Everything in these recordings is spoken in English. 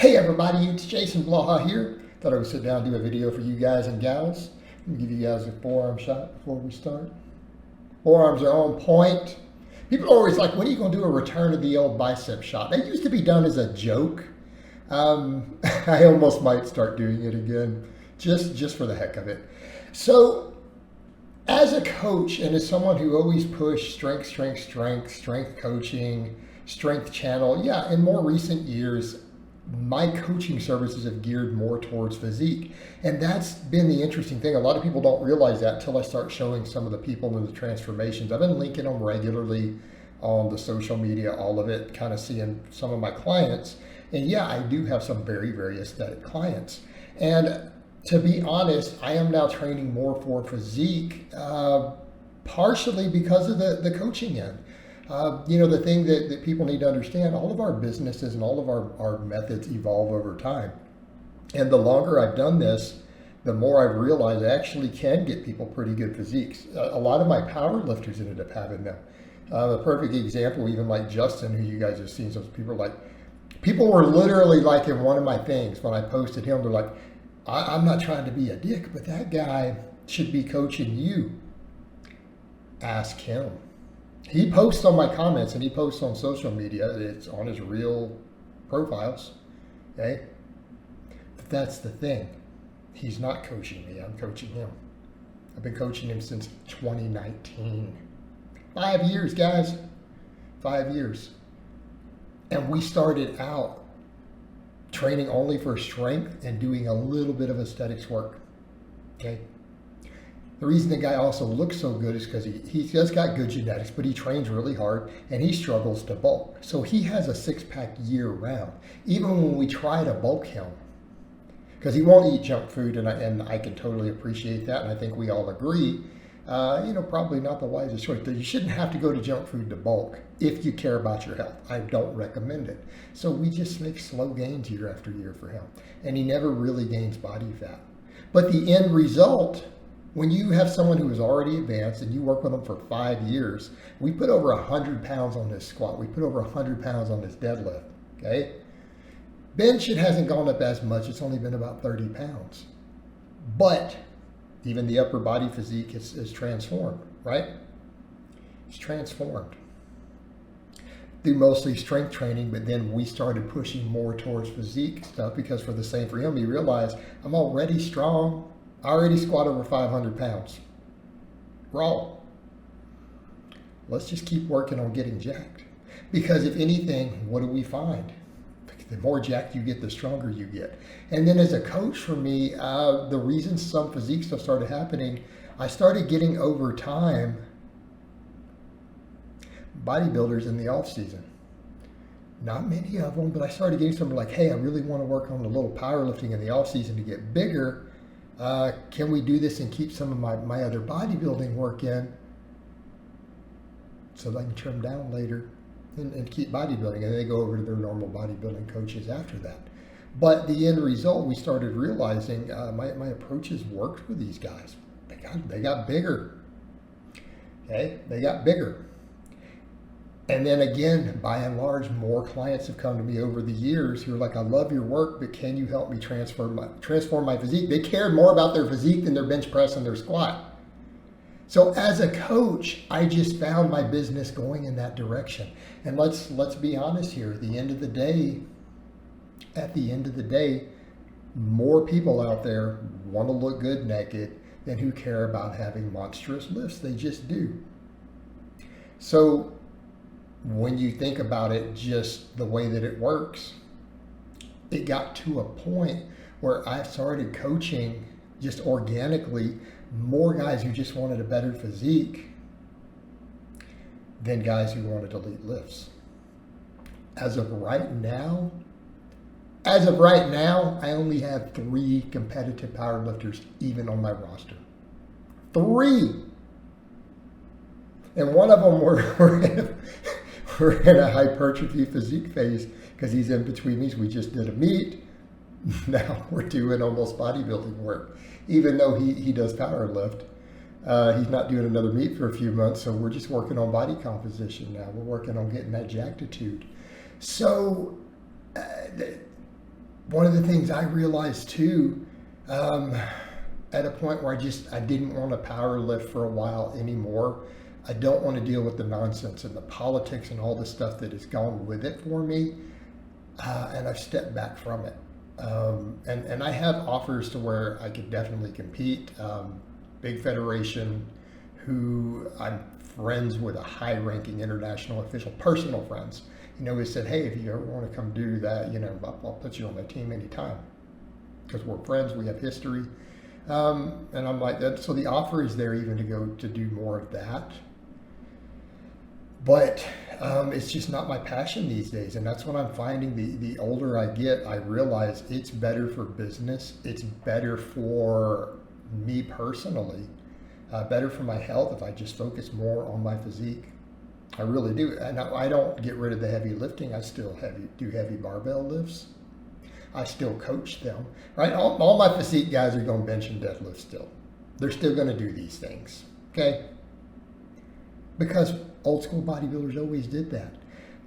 Hey everybody, it's Jason Blaha here. Thought I would sit down and do a video for you guys and gals. Let me give you guys a forearm shot before we start. Forearms are on point. People are always like, when are you going to do a return of the old bicep shot? That used to be done as a joke. I almost might start doing it again, just for the heck of it. So, as a coach and as someone who always pushed strength coaching, strength channel, yeah, in more recent years, my coaching services have geared more towards physique. And that's been the interesting thing. A lot of people don't realize that until I start showing some of the people in the transformations. I've been linking them regularly on the social media, all of it, kind of seeing some of my clients. And yeah, I do have some very, very aesthetic clients. And to be honest, I am now training more for physique, partially because of the coaching end. The thing that people need to understand, all of our businesses and all of our methods evolve over time. And the longer I've done this, the more I've realized I actually can get people pretty good physiques. A lot of my power lifters ended up having them. A perfect example, even like Justin, who you guys have seen, some people were literally like in one of my things when I posted him, they're like, I'm not trying to be a dick, but that guy should be coaching you. Ask him. He posts on my comments and he posts on social media. It's on his real profiles. Okay? But that's the thing. He's not coaching me. I'm coaching him. I've been coaching him since 2019. 5 years, guys. 5 years. And we started out training only for strength and doing a little bit of aesthetics work. Okay? The reason the guy also looks so good is because he's just got good genetics, but he trains really hard and he struggles to bulk. So he has a six-pack year round, even when we try to bulk him. Because he won't eat junk food, and I can totally appreciate that, and I think we all agree. Probably not the wisest choice. You shouldn't have to go to junk food to bulk if you care about your health. I don't recommend it. So we just make slow gains year after year for him. And he never really gains body fat. But the end result, when you have someone who is already advanced and you work with them for 5 years, we put over 100 pounds on this squat. We put over 100 pounds on this deadlift, okay? Bench, it hasn't gone up as much. It's only been about 30 pounds. But even the upper body physique is transformed, right? It's transformed through mostly strength training, but then we started pushing more towards physique stuff because for him, he realized I'm already strong. I already squat over 500 pounds. Raw. Let's just keep working on getting jacked. Because if anything, what do we find? The more jacked you get, the stronger you get. And then as a coach for me, the reason some physique stuff started happening, I started getting over time bodybuilders in the off season. Not many of them, but I started getting some like, hey, I really want to work on a little powerlifting in the off season to get bigger. Can we do this and keep some of my other bodybuilding work in so that I can trim down later and keep bodybuilding? And they go over to their normal bodybuilding coaches after that. But the end result, we started realizing my approaches worked with these guys. They got bigger. Okay, they got bigger. And then again, by and large, more clients have come to me over the years who are like, I love your work, but can you help me transform my physique? They cared more about their physique than their bench press and their squat. So as a coach, I just found my business going in that direction. And let's be honest here. At the end of the day, more people out there want to look good naked than who care about having monstrous lifts. They just do. So when you think about it, just the way that it works, it got to a point where I started coaching just organically more guys who just wanted a better physique than guys who wanted elite lifts. As of right now, I only have 3 competitive powerlifters even on my roster. 3! And one of them we're in a hypertrophy physique phase because he's in between these. We just did a meet. Now we're doing almost bodybuilding work. Even though he does power lift, he's not doing another meet for a few months, so we're just working on body composition now. We're working on getting that jacktitude. So one of the things I realized too, at a point where I didn't want to power lift for a while anymore. I don't want to deal with the nonsense and the politics and all the stuff that has gone with it for me. And I've stepped back from it. And I have offers to where I could definitely compete. Big federation who I'm friends with a high-ranking international official, personal friends. He said, hey, if you ever want to come do that, I'll put you on my team anytime. Because we're friends, we have history. And I'm like, that. So the offer is there even to go to do more of that. But it's just not my passion these days. And that's what I'm finding. The older I get, I realize it's better for business. It's better for me personally. Better for my health if I just focus more on my physique. I really do. And I don't get rid of the heavy lifting. I still do heavy barbell lifts. I still coach them, right? All my physique guys are going to bench and deadlift still. They're still going to do these things, okay? Because old school bodybuilders always did that.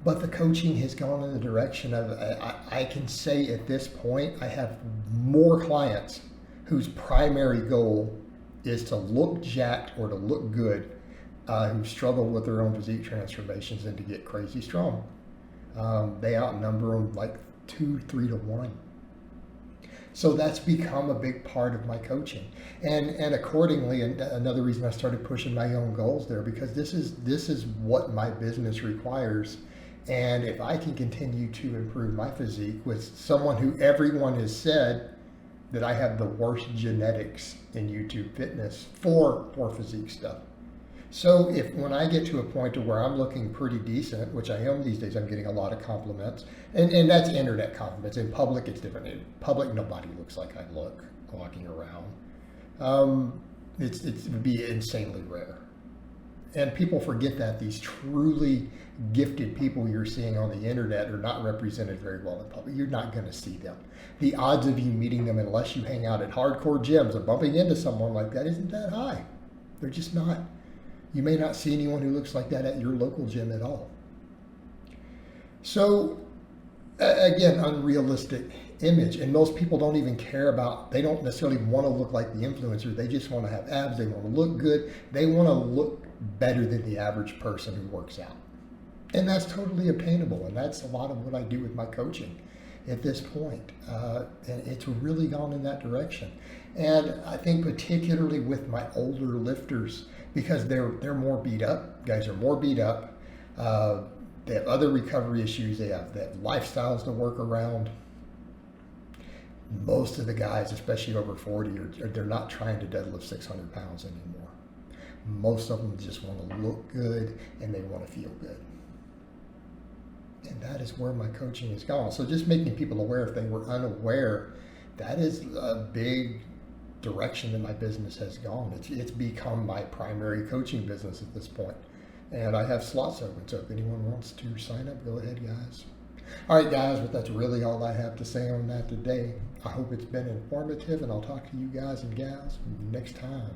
But the coaching has gone in the direction of, I can say at this point, I have more clients whose primary goal is to look jacked or to look good, who struggle with their own physique transformations and to get crazy strong. They outnumber them like 2-3 to 1. So that's become a big part of my coaching, and accordingly, and another reason I started pushing my own goals there, because this is what my business requires. And if I can continue to improve my physique with someone who everyone has said that I have the worst genetics in YouTube fitness for physique stuff. So when I get to a point to where I'm looking pretty decent, which I am these days, I'm getting a lot of compliments, and that's internet compliments. In public, it's different. In public, nobody looks like I look walking around. It would be insanely rare. And people forget that these truly gifted people you're seeing on the internet are not represented very well in public. You're not going to see them. The odds of you meeting them, unless you hang out at hardcore gyms, or bumping into someone like that isn't that high. They're just not. You may not see anyone who looks like that at your local gym at all. So, again, unrealistic image. And most people don't even care about, they don't necessarily want to look like the influencer. They just want to have abs. They want to look good. They want to look better than the average person who works out. And that's totally obtainable. And that's a lot of what I do with my coaching at this point. And it's really gone in that direction. And I think particularly with my older lifters, because they're more beat up. Guys are more beat up. They have other recovery issues. They have lifestyles to work around. Most of the guys, especially over 40, they're not trying to deadlift 600 pounds anymore. Most of them just want to look good and they want to feel good. And that is where my coaching is gone. So just making people aware, if they were unaware, that is a big direction that my business has gone. It's become my primary coaching business at this point. And I have slots open, so if anyone wants to sign up, go ahead, guys. All right, guys, but that's really all I have to say on that today. I hope it's been informative, and I'll talk to you guys and gals next time.